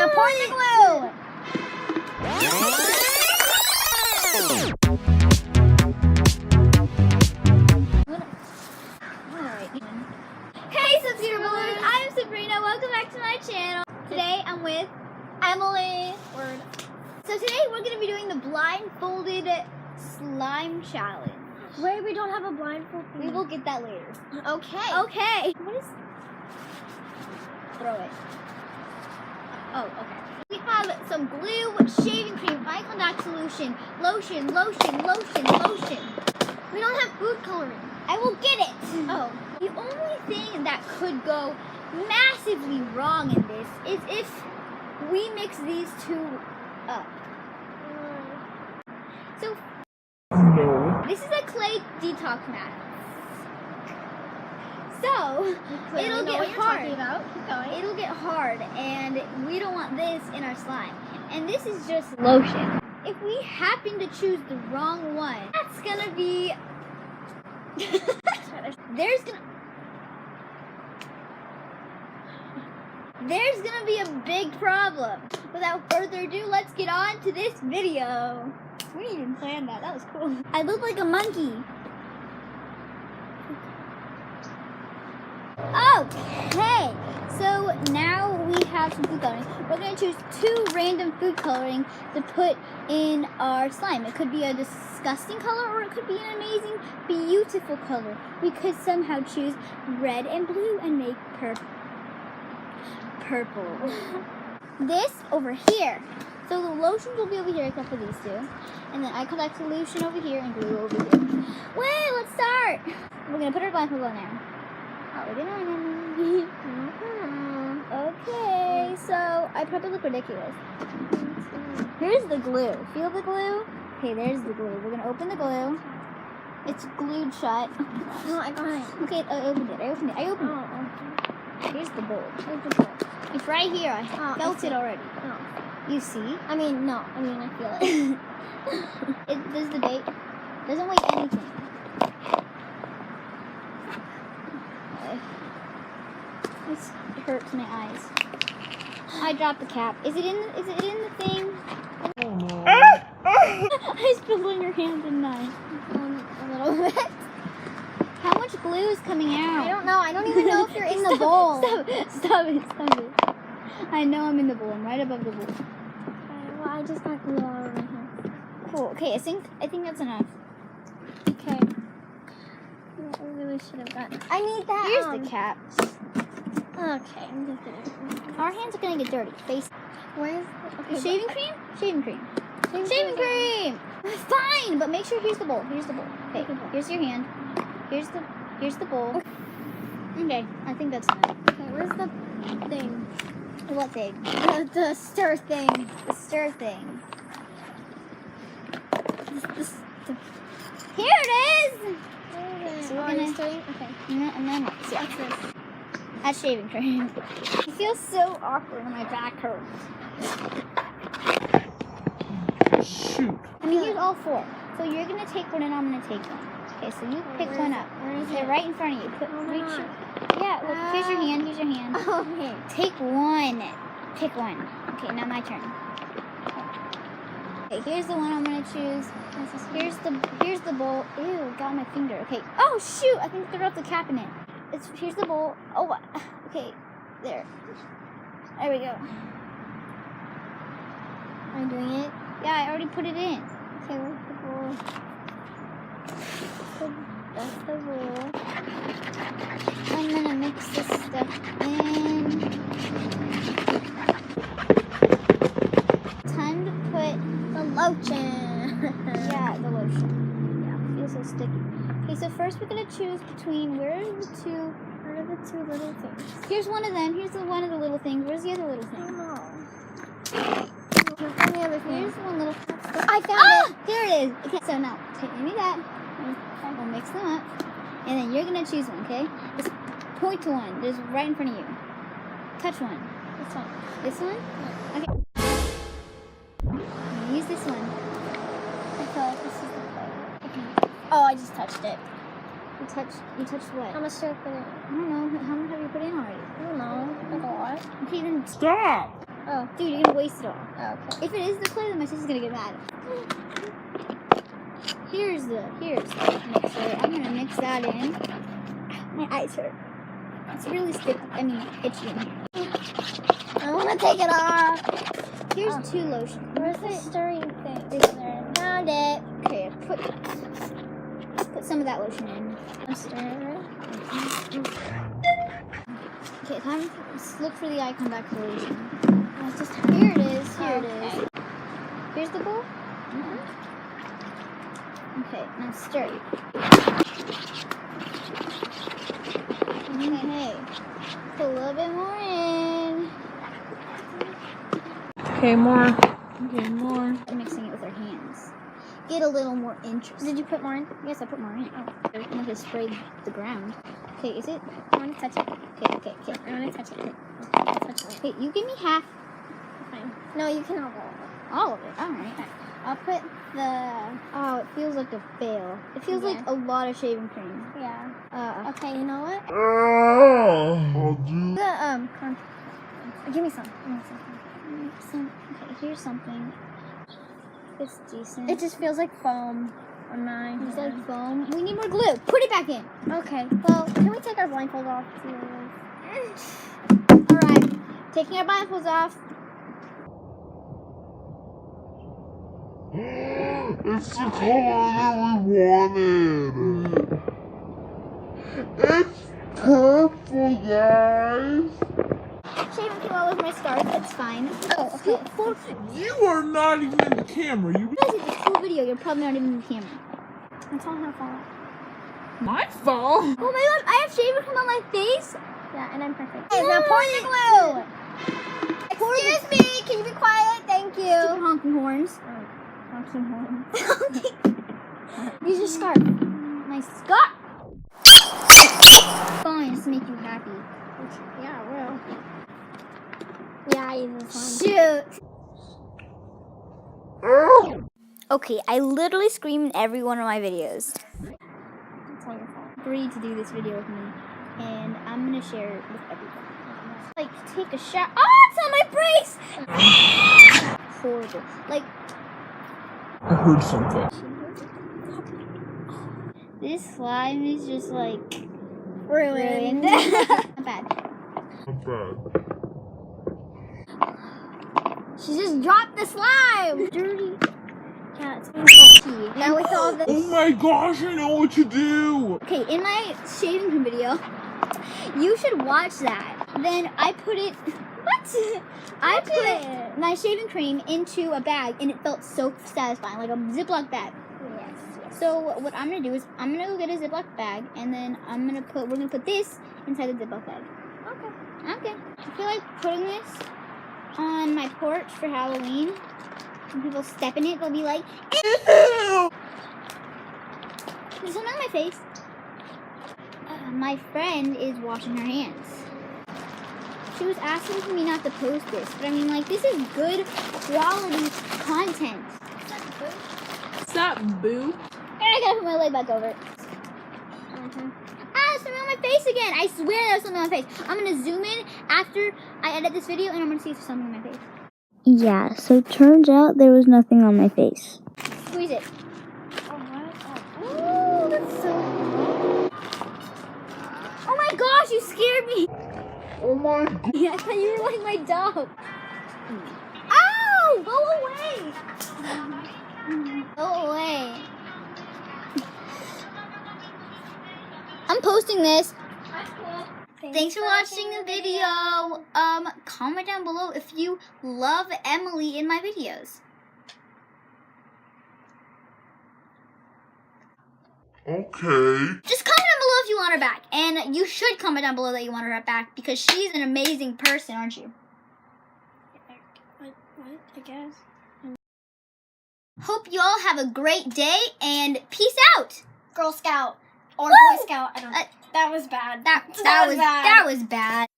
We're pouring the glue. Hey, Sub-Zero Ballers. I'm Sabrina. Welcome back to my channel. Today I'm with Emily. So today we're going to be doing the blindfolded slime challenge. Wait, we don't have a blindfold. We will get that later. Okay. Okay. What is... Throw it. Oh, okay. We have some glue, shaving cream, eye contact solution, lotion. We don't have food coloring. I will get it. Oh. The only thing that could go massively wrong in this is if we mix these two up. So, No. this is a clay detox mask. So, it'll get hard. Keep going. It'll get hard, and we don't want this in our slime. And this is just lotion. If we happen to choose the wrong one, that's gonna be... There's gonna be a big problem. Without further ado, let's get on to this video. We didn't even plan that. That was cool. I look like a monkey. Okay, so now we have some food coloring. We're going to choose 2 random food coloring to put in our slime. It could be a disgusting color or it could be an amazing, beautiful color. We could somehow choose red and blue and make purple. This over here. So the lotions will be over here except for these 2. And then eye contact solution over here and glue over here. Wait, let's start. We're going to put our blindfold on now. Okay, so I probably look ridiculous. Here's the glue. Feel the glue? Okay, there's the glue. We're gonna open the glue. It's glued shut. No, I got it. Okay, I opened it. Oh. Here's the bowl. Where's the bowl? It's right here. I felt it already. Oh. You see? I mean, no. I mean, I feel it. It does the bait. Doesn't weigh anything. It hurts my eyes. I dropped the cap. Is it in the thing? Oh no. I spilled on your hand, didn't I? A little bit. How much glue is coming out? I don't know. I don't even know if you're in the bowl. Stop it. I know I'm in the bowl. I'm right above the bowl. Okay, well, I just got glue all over my hand. Cool. Okay, I think that's enough. Okay. I really should have gotten. I need that. Here's the cap. Okay, I'm just gonna. Our hands are gonna get dirty. Face. Where's the Shaving cream? Shaving cream. Fine, but make sure here's the bowl. Okay, here's your hand. Here's the bowl. Okay, I think that's enough. Okay, where's the thing? What thing? The stir thing. The stir thing. Here it is. So we're gonna. Okay. And then what's this? That's shaving cream. I feel so awkward and my back hurts. Shoot. I'm gonna use all 4. So you're gonna take one and I'm gonna take one. Okay, so you pick one up. They're right in front of you. Yeah, look, here's your hand. Okay. Take one. Pick one. Okay, now my turn. Okay, here's the one I'm gonna choose. Here's the bowl. Ew, got my finger. Okay. Oh shoot! I think I threw out the cap in it. Here's the bowl. Oh, okay. There we go. Am I doing it? Yeah, I already put it in. Okay, where's the bowl? That's the bowl. I'm gonna mix this stuff in. Time to put the lotion. Yeah, the lotion. Yeah, it feels so sticky. Okay, so first we're gonna choose between where are the 2 little things? Here's one of them. Here's one of the little things. Where's the other little I thing? don't know. Any other thing? Here's one little. I found it. There it is. Okay, so now give me that. We'll mix them up, and then you're gonna choose one. Okay, just point to one. There's right in front of you. Touch one. This one. This one? Okay. Use this one. I feel like this is the plate. Okay. Oh, I just touched it. You touched what? How much should I put in? I don't know. How much have you put in already? I don't know. Like a lot. Okay, then Stop! Oh, Dude, you're gonna waste it all. oh, okay. If it is the clay, then my sister's gonna get mad. Here's the mixer. I'm gonna mix that in. My eyes hurt. It's really sticky. I mean, itchy in here. I want to take it off. Here's 2 lotions. Where's the stirring thing? Found it. Okay, put some of that lotion in. I'm stirring it. Okay, time to look for the icon back for the lotion. Oh, it's just Here it is. Here it Okay. is. Here's the bowl. Okay, now stir it. Okay, put a little bit more in. Okay, more. Okay, more. Mixing it with our hands. Get a little more interest. Did you put more in? Yes, I put more in. Oh, I'm gonna spray the ground. Okay, is it? I want to touch it. Okay. I want to touch it. Wait, you give me half. Fine. No, you can have All of it. All right. I'll put the. Oh, it feels like a fail. It feels like a lot of shaving cream. Yeah. Okay, you know what? I'll do. Give me some. Okay, here's something. It's decent. It just feels like foam on mine. It's like foam. We need more glue. Put it back in. Okay. Well, can we take our blindfold off? All right. Taking our blindfolds off. It's the color that we wanted. It's purple, guys. Shaving cream all over my scarf. It's fine. Oh, okay. You are not even in the camera. You. Guys, it's a cool video. You're probably not even in the camera. It's all her fault. My fault. Oh my god, I have shaving cream on my face. Yeah, and I'm perfect. Hey, now pour the glue. Excuse me, can you be quiet? Thank you. Stupid honking horns. Use your scarf. My scarf. Fine, just to make you happy. Yeah, I will. Yeah, I use this one. Shoot. Okay, I literally scream in every one of my videos. It's all your fault. Agreed to do this video with me, and I'm gonna share it with everyone. Like, take a shot. Oh, it's on my brace! Horrible. Like, I heard something. this slime is just like Ruined. Not bad. Not bad. She just dropped the slime. Dirty. Yeah, it's painful. Now with all this. Oh my gosh, I know what to do. Okay, in my shaving cream video, you should watch that. Then I put it. What? I put my shaving cream into a bag, and it felt so satisfying, like a Ziploc bag. Yes. So what I'm gonna do is I'm gonna go get a Ziploc bag, and then we're gonna put this inside the Ziploc bag. Okay. I feel like putting this on my porch for Halloween. When people step in it, they'll be like, "Ew!" There's something on my face. My friend is washing her hands. She was asking for me not to post this, but I mean, like, this is good quality content. What's up, boo? And I gotta put my leg back over it. There's something on my face again. I swear there's something on my face. I'm gonna zoom in after I edit this video, and I'm gonna see if there's something on my face. Yeah, so turns out there was nothing on my face. Squeeze it. Oh, that's so cool. Oh my gosh, you scared me. Oh my god. I thought you were like my dog. Ow! Go away. Go away. I'm posting this. Thanks for watching the video. Comment down below if you love Emily in my videos. Okay. Just comment down below if you want her back. And you should comment down below that you want her back because she's an amazing person, aren't you? What? I guess. Hope you all have a great day and peace out. Girl Scout or Woo! Boy Scout. I don't know. That was bad. That was bad.